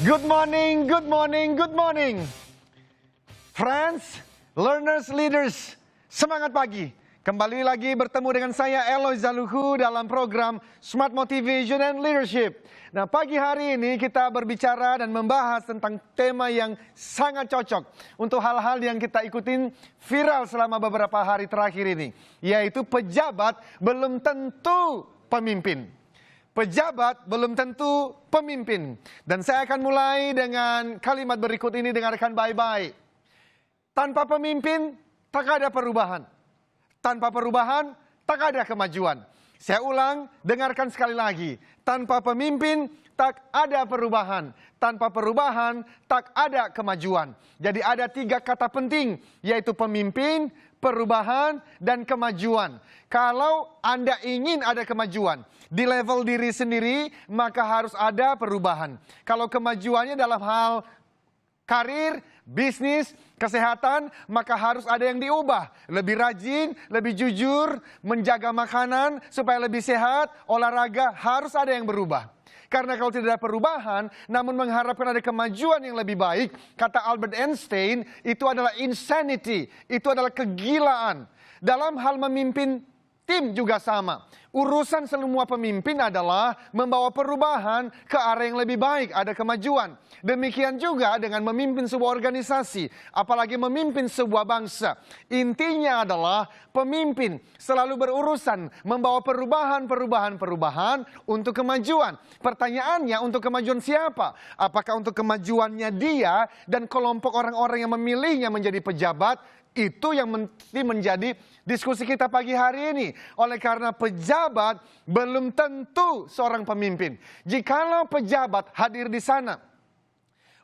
Good morning, good morning, good morning. Friends, learners, leaders, semangat pagi. Kembali lagi bertemu dengan saya Eloy Zaluhu dalam program Smart Motivation and Leadership. Nah, pagi hari ini kita berbicara dan membahas tentang tema yang sangat cocok untuk hal-hal yang kita ikutin viral selama beberapa hari terakhir ini, yaitu pejabat belum tentu pemimpin. Pejabat belum tentu pemimpin. Dan saya akan mulai dengan kalimat berikut ini, dengarkan baik-baik. Tanpa pemimpin, tak ada perubahan. Tanpa perubahan, tak ada kemajuan. Saya ulang, dengarkan sekali lagi. Tanpa pemimpin, tak ada perubahan. Tanpa perubahan, tak ada kemajuan. Jadi ada 3 kata penting, yaitu pemimpin, perubahan, dan kemajuan. Kalau Anda ingin ada kemajuan di level diri sendiri, maka harus ada perubahan. Kalau kemajuannya dalam hal karir, bisnis, kesehatan, maka harus ada yang diubah. Lebih rajin, lebih jujur, menjaga makanan supaya lebih sehat, olahraga, harus ada yang berubah. Karena kalau tidak ada perubahan, namun mengharapkan ada kemajuan yang lebih baik, kata Albert Einstein, itu adalah insanity, itu adalah kegilaan. Dalam hal memimpin tim juga sama. Urusan semua pemimpin adalah membawa perubahan ke arah yang lebih baik, ada kemajuan. Demikian juga dengan memimpin sebuah organisasi, apalagi memimpin sebuah bangsa. Intinya adalah pemimpin selalu berurusan membawa perubahan untuk kemajuan. Pertanyaannya, untuk kemajuan siapa? Apakah untuk kemajuannya dia dan kelompok orang-orang yang memilihnya menjadi pejabat? Itu yang mesti menjadi diskusi kita pagi hari ini. Oleh karena pejabat belum tentu seorang pemimpin. Jikalau pejabat hadir di sana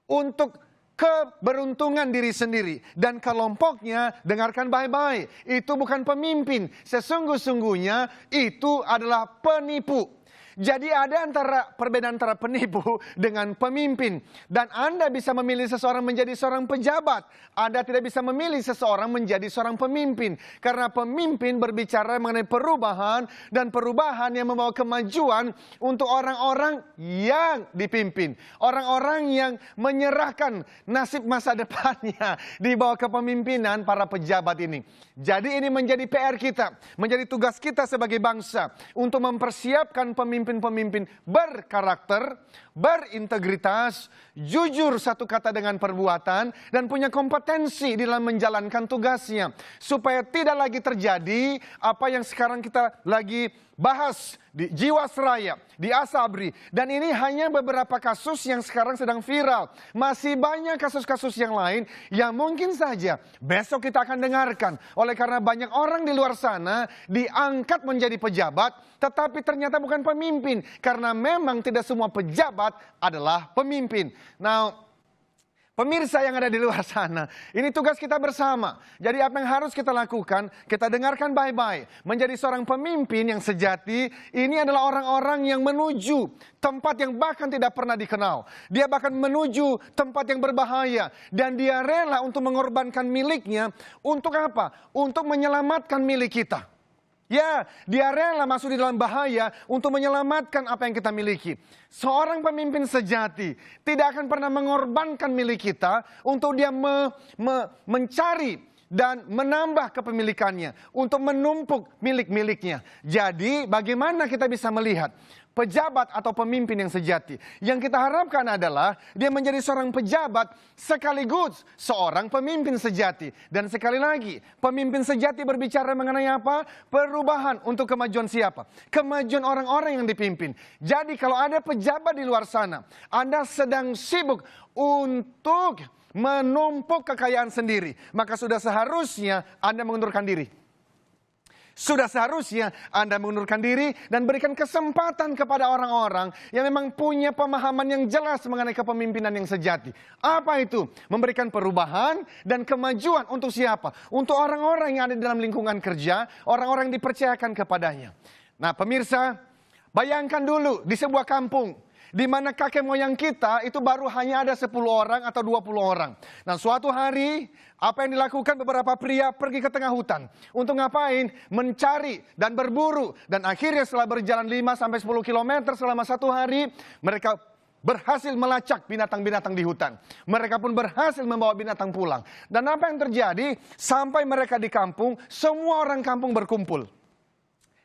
untuk keberuntungan diri sendiri dan kelompoknya, dengarkan baik-baik, itu bukan pemimpin. Sesungguh-sungguhnya itu adalah penipu. Jadi ada perbedaan antara penipu dengan pemimpin. Dan Anda bisa memilih seseorang menjadi seorang pejabat. Anda tidak bisa memilih seseorang menjadi seorang pemimpin. Karena pemimpin berbicara mengenai perubahan, dan perubahan yang membawa kemajuan untuk orang-orang yang dipimpin. Orang-orang yang menyerahkan nasib masa depannya di bawah kepemimpinan para pejabat ini. Jadi ini menjadi PR kita, menjadi tugas kita sebagai bangsa untuk mempersiapkan pemimpin-pemimpin berkarakter, berintegritas, jujur satu kata dengan perbuatan, dan punya kompetensi di dalam menjalankan tugasnya. Supaya tidak lagi terjadi apa yang sekarang kita lagi bahas di Jiwasraya, di Asabri. Dan ini hanya beberapa kasus yang sekarang sedang viral. Masih banyak kasus-kasus yang lain yang mungkin saja besok kita akan dengarkan. Oleh karena banyak orang di luar sana diangkat menjadi pejabat, tetapi ternyata bukan pemimpin. Karena memang tidak semua pejabat adalah pemimpin. Now, pemirsa yang ada di luar sana, ini tugas kita bersama. Jadi apa yang harus kita lakukan? Kita dengarkan baik-baik. Menjadi seorang pemimpin yang sejati, ini adalah orang-orang yang menuju tempat yang bahkan tidak pernah dikenal. Dia bahkan menuju tempat yang berbahaya. Dan dia rela untuk mengorbankan miliknya. Untuk apa? Untuk menyelamatkan milik kita. Ya, dia rela masuk di dalam bahaya untuk menyelamatkan apa yang kita miliki. Seorang pemimpin sejati tidak akan pernah mengorbankan milik kita untuk dia mencari dan menambah kepemilikannya, untuk menumpuk milik-miliknya. Jadi bagaimana kita bisa melihat pejabat atau pemimpin yang sejati? Yang kita harapkan adalah dia menjadi seorang pejabat sekaligus seorang pemimpin sejati. Dan sekali lagi, pemimpin sejati berbicara mengenai apa? Perubahan untuk kemajuan siapa? Kemajuan orang-orang yang dipimpin. Jadi kalau ada pejabat di luar sana, Anda sedang sibuk untuk menumpuk kekayaan sendiri, maka sudah seharusnya Anda mengundurkan diri. Sudah seharusnya Anda mengundurkan diri dan berikan kesempatan kepada orang-orang yang memang punya pemahaman yang jelas mengenai kepemimpinan yang sejati. Apa itu? Memberikan perubahan dan kemajuan untuk siapa? Untuk orang-orang yang ada di dalam lingkungan kerja, orang-orang yang dipercayakan kepadanya. Nah, pemirsa, bayangkan dulu di sebuah kampung di mana kakek moyang kita itu baru hanya ada 10 orang atau 20 orang. Nah, suatu hari apa yang dilakukan beberapa pria pergi ke tengah hutan. Untuk ngapain? Mencari dan berburu. Dan akhirnya setelah berjalan 5-10 km selama 1 hari, mereka berhasil melacak binatang-binatang di hutan. Mereka pun berhasil membawa binatang pulang. Dan apa yang terjadi? Sampai mereka di kampung, semua orang kampung berkumpul.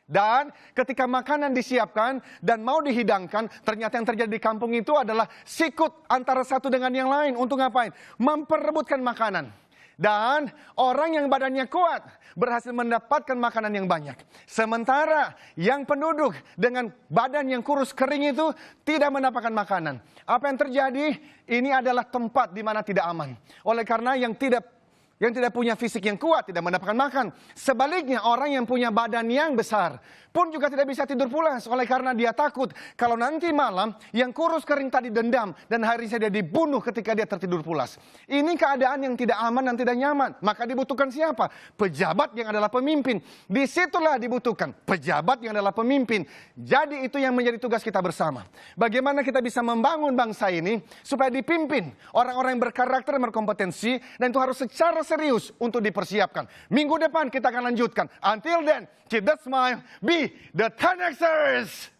Dan ketika makanan disiapkan dan mau dihidangkan, ternyata yang terjadi di kampung itu adalah sikut antara satu dengan yang lain. Untuk ngapain? Memperebutkan makanan. Dan orang yang badannya kuat berhasil mendapatkan makanan yang banyak. Sementara yang penduduk dengan badan yang kurus kering itu tidak mendapatkan makanan. Apa yang terjadi? Ini adalah tempat di mana tidak aman. Oleh karena yang tidak punya fisik yang kuat tidak mendapatkan makan. Sebaliknya orang yang punya badan yang besar pun juga tidak bisa tidur pulas. Oleh karena dia takut kalau nanti malam yang kurus kering tadi dendam dan harinya dia dibunuh ketika dia tertidur pulas. Ini keadaan yang tidak aman dan tidak nyaman. Maka dibutuhkan siapa? Pejabat yang adalah pemimpin. Disitulah dibutuhkan pejabat yang adalah pemimpin. Jadi itu yang menjadi tugas kita bersama. Bagaimana kita bisa membangun bangsa ini supaya dipimpin orang-orang yang berkarakter dan berkompetensi, dan itu harus secara serius untuk dipersiapkan. Minggu depan kita akan lanjutkan. Until then, keep that smile, be the 10Xers!